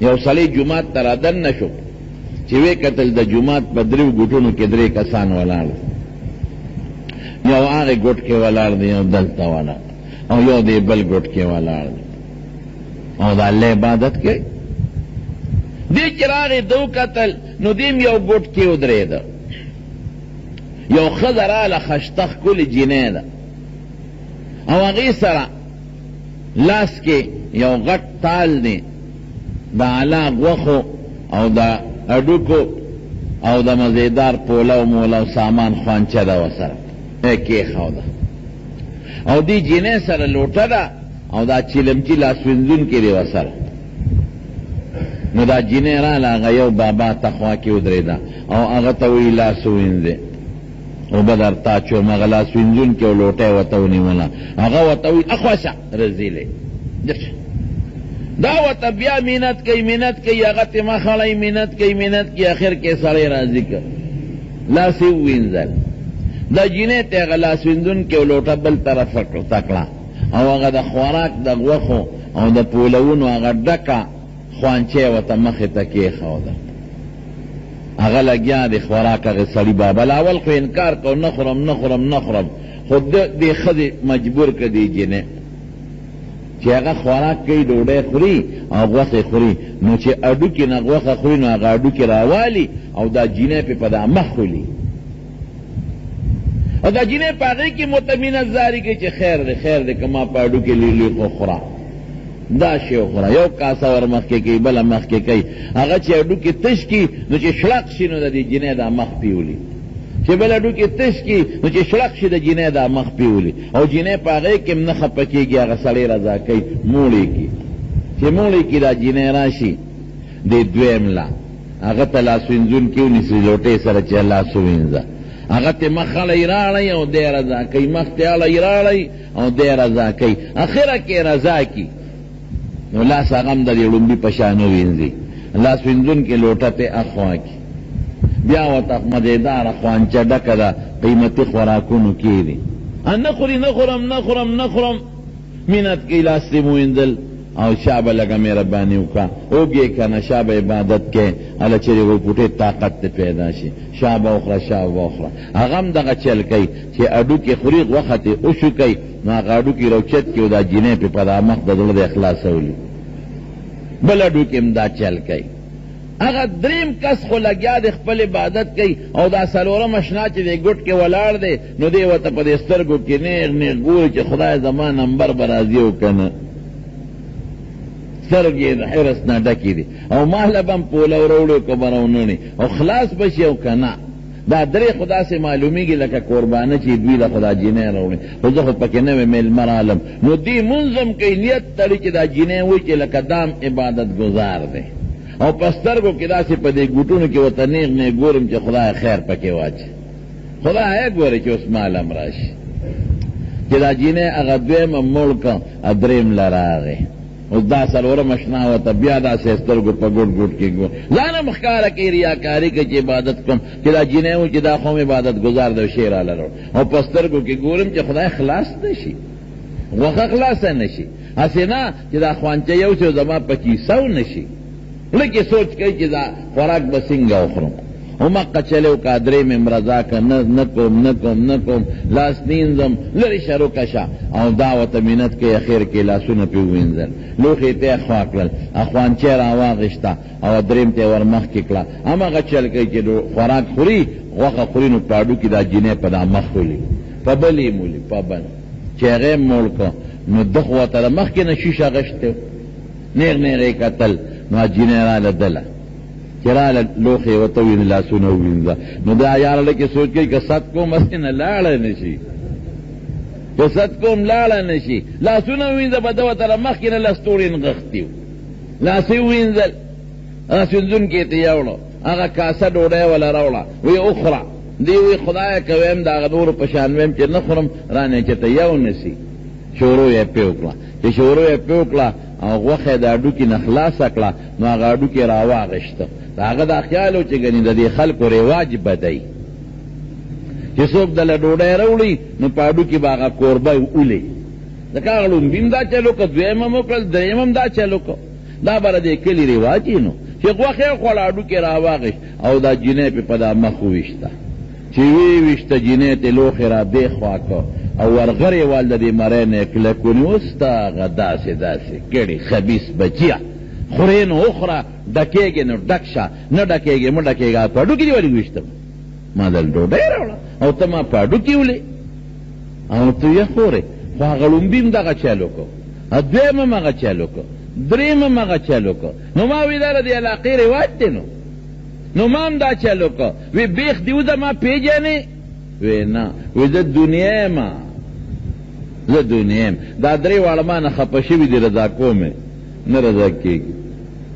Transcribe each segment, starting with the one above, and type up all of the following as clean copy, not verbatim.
یو سړی جومات ته رادن نشو چې وی کتل د جومات په دریو ګوټونو کې درې کسان ولاړ یو هغې ګوټ کې ولاړ دی یو دلته ولاړ او یو دی بل ګوټ کې ولاړ دی او د الله عبادت کوي دی چې راغې دو کتل نو دیم یو ګوټ کې ودرېده یو ښځه راله خشته ښکلې جینۍ ده او هغې سره لاس کې یو غټ تال دی د اعلی غوښو او د اډوکو او د مزیدار پولو مولو سامان خوانچه ده ورسره کېښوده او دې جینۍ سره لوټه ده او دا چیلمچي لاس وینځونکې دی ورسره نو دا جینۍ راله هغه یو بابا ته خوا کې ودرېده او هغه ته وایي لاس ووینځې اوبه درته اچوم هغه لاس وینځونکې او لوټه یې ورته ونیوله هغه ورته وایي اخوشه رزیلې دا ورته بیا منت کوي هغه ته مخړی منت کوي اخر کې سړی راضي کړ لاس یې ووینځل دا جینۍ ته هغه لاس وینځونکې او لوټه بل طرف ته کړه او هغه د خوراک د غوښو او د پولونو هغه ډکه خوانچه یې ورته مخې ته کېښوده هغه لګیا د خوراک هغې سړي بابا اول خو انکار کو نه خورم خو دې ښځې مجبور کړه دې جینۍ چې هغه خوراک کوي ډوډۍ خوري او غوښې خوري نو چې اډوکې نه غوښه خوري نو هغه اډوکې راوالي او دا جینۍ پې په دا مخ خولي او دا جینۍ په هغې کې مطمئنه زاري کوي چې خیر دی که ما په اډوکې لیلی خو خوره دا شی وخوره یو کاسه ور مخکې کوي بله مخکې کوي هغه چې اډوکې تش کي نو چې شړق شي نو د دې جینۍ دا مخ پیولي چې بل اډوکې تش کي نو چې شړق شي د جینۍ دا مخ پیولي او جینۍ په هغې کې هم نه خفه کېږي هغه سړی رضا کوي موړی کي چې موړی کي دا جینۍ راشي د دویم لا هغه ته لاس وینځونکي ونیسي لوټې سره چې لاس ووینځه هغه ته مخړی راړی او دی رضا کوي مخ ته اړی راړی او دی رضا کوي اخره کې رضا کي نو لاس هغه هم د دې ړومبي په شان ووینځي لاس وینځونکي لوټه ته اخوا کي بیا ورته مزیداره خوانچه ډکه ده قیمتي خوراکونو کې دي نه خورم منت کوي لاس دې موینځل او شابه لګه مهرباني وکړه اوږې که نه شابه عبادت کې هله چېرې ورپوټې طاقت ته پیدا شي شابه وخوره هغه هم دغه چل کوي چې اډوکې خوري غوښه تې اوشو کوي نو هغه اډوکې روچت کړي او دا جینۍ پې په دا مخ د زړه د اخلاصولي بل اډوکې هم دا چل کوي هغه دریم کس خو لګیا د خپل عبادت کوي او دا څلورم اشنا چې دی ګوټ کې ولاړ دی نو دی ورته په دې سترګو کې نیغ ګوري چې خدای زما نمبر به راځي او که نه سترګې د حرص نه ډکې دي او مهله به هم پوله وروړي که به راونهڼي او خلاص به شي او که نه دا درې خو داسې معلومیږي لکه قربانه چې دوی له خو دا جینۍ راوړي خو زه خو پکې نوې میلمه رالم نو دوی مونځ هم کوي نیت تړي چې دا جینۍ وایي چې لکه دام عبادت گزار دی او په سترګو کې داسې په دې ګوټونو کې ورته نیغ ګورم چې خدای خیر پکې واچي خدای ګوري چې اوس مالم راشي چې دا جینۍ هغه دویمه مړ کړه درېیم له راغی اوس دا څلورم اشنا ورته بیا داسې سترګو په ګوټ کې ګور ځان هم ښکاره کوي ریاکاري کوي چې عبادت کوم چې دا جینۍ و چې دا خو عبادت گزار دی شی راله راوړ او په سترګو کې ګورم چې خدای خلاص نه شي غوښه خلاصه نه شي هسې نه چې دا خوانچه یو چې زما په کیسه و نه شي لکه سوچ کوي چې دا خوراک به څنګه وخورم همقه چلو که درې مې مرضا که نه کوم لاس نینځم لرې شروع کشه او دا ورته منت کوي اخر کې لاسونه پې ووینځل لوښې ته یې خوا کړل خوانچې راواغېسته او درېم ته یې ور مخکې کړه هماغه چل کوي چې خوراک خوري غوښه خوري نو په اډو کې دا جینۍ په دا مخ ولي په بل یې مولي په بل چې هغه یې موړ کړه نو ده خو ورته د مخکې نه شیشه غشتی نیغ یې کتل نو جینۍ راله دله چې راله لوښې ورته وویني لاسونه ووینځه نو دا یاره لکې سوچ کوي که ست کوم هسې نه لاړه نه شي که ست کوم لاړه نه شي لاسونه ووینځه به ده ورته له مخکې نه لستوړې نغښتي وو لاس یې ووینځل هغه سینځونکي ته یوړو هغه کاسه ډوډۍ وله راوړه وی اخوره دی وی خدایه که ویم د هغه نورو په شان ویم چې نه خورم رانه چېته یو نه سي شورو یې پې وکړه چې شورو یې پې وکړه او غوښه د اډوکې نه خلاصه کړه نو هغه اډوکې راواغېسته د هغه دا خیال و چې ګنې د دې خلکو رواج بدی چې څوک دله ډوډۍ راوړي نو په اډوکې به هغه کوربه ولي ځکه هغه لومبي هم دا چل وکړه دویم هم وکړل درېیم هم دا چل وکړه دا بره دې کلي رواج نو چې غوښې وخوړه هډوکې راواغېست او دا جینۍ پې په دا مخ وویشته چې ویشته جینۍ ته لوښې را دې خوا کړ او ورغرې وال د دې مرۍ نه یې کلکونې اوس ته هغه داسې کړي خبیث بچیه خورې نو وخوره ډکېږې نو ډک شه نه ډکېږې مه ډکېږه په هډوکې دې ولې وویشتم ما دل ډوډۍ راوړه او ته ما په هډوکې ولې او ته یې خورې خو هغه لومبي هم دغه چل وکړو دویم هم هغه چل وکړو دریم هم هغه چل وکړو نو ما وی دا د علاقې رواج دی نو ما هم دا چل وکړو وی بیخ دې وځه ما پېژنې وی نه وی زه دنیا یم دا درې واړه ما نه خفه شوي دي رضا کوم نه رضا کېږي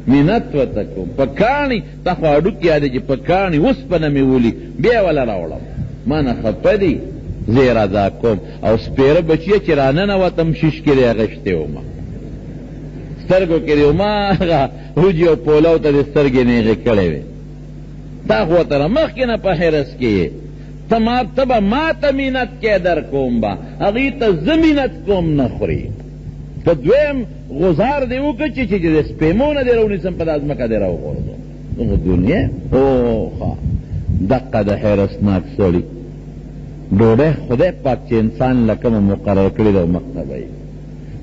مینت ورته کوم په کاڼي تا خو هډوکې یادې چې په کاڼي اوسپنه مې ولي بیا یې وله راوړم ما نه خفه دي زه یې رضا کوم او سپېره بچیه چې راننوتم شیش کې دې اغېشتې ومه سترګو کې دې وما هغه وجي او پولو ته دې سترګې نیغې کړې وې تا خو ورته نه مخکې نه په حرس کې یې ته به ما ته مینت کې در کوم به هغې ته زه مینت کوم نه خوري په دویم غزار دې وکړه چې د سپېمو نه دې راونیسم په دا ځمکه دې راوغورځوم دغه دنیا اوخه دقه د حیرسناک سړي ډوډۍ خدای پاک چې انسان له کومه مقرر کړې ده مقصده یې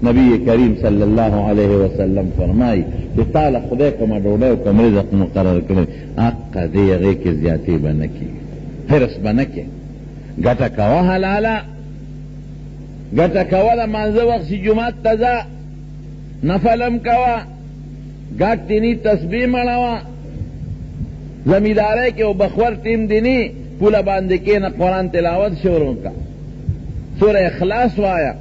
نبی کریم صلی الله علیه وسلم فرمایي چې تا له خدای کومه ډوډۍ او کوم رزق مقرر کړی حقه دې هغې کې زیاتې به نه کېږي حرص به نه کې ګټه کوه حلاله ګټه کوه د مانځه وخت چې جومات ته ځه نفل هم کوه ګاټ دیني تسبیح مړوه زمیندارۍ کې او بخور ټیم دیني پوله باندې کېنه قرآن تلاوت شروع کا سوره اخلاص وایا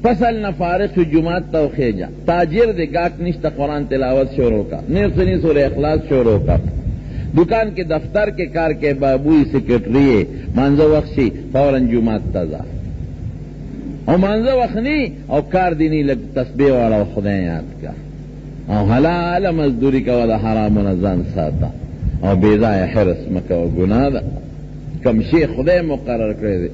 فصل نه فارغ شو جومات ته وخېجه تاجر دې ګاټ نشته قرآن تلاوت شروع کا نیرسنی سوره اخلاص شروع کا دکان کے دفتر کے کار کے بابوی سیکرٹری مانځه وخت شي فوراً جومات ته ځه او مانځه وخت نی او کار دینی لږ تسبیح واړه او خدای یاد کا او حلاله مزدوري کوه د حرامو نه ځان ساته او بې ځایه حرص مه کوه ګناه ده کوم شی خدای مقرر کړی دی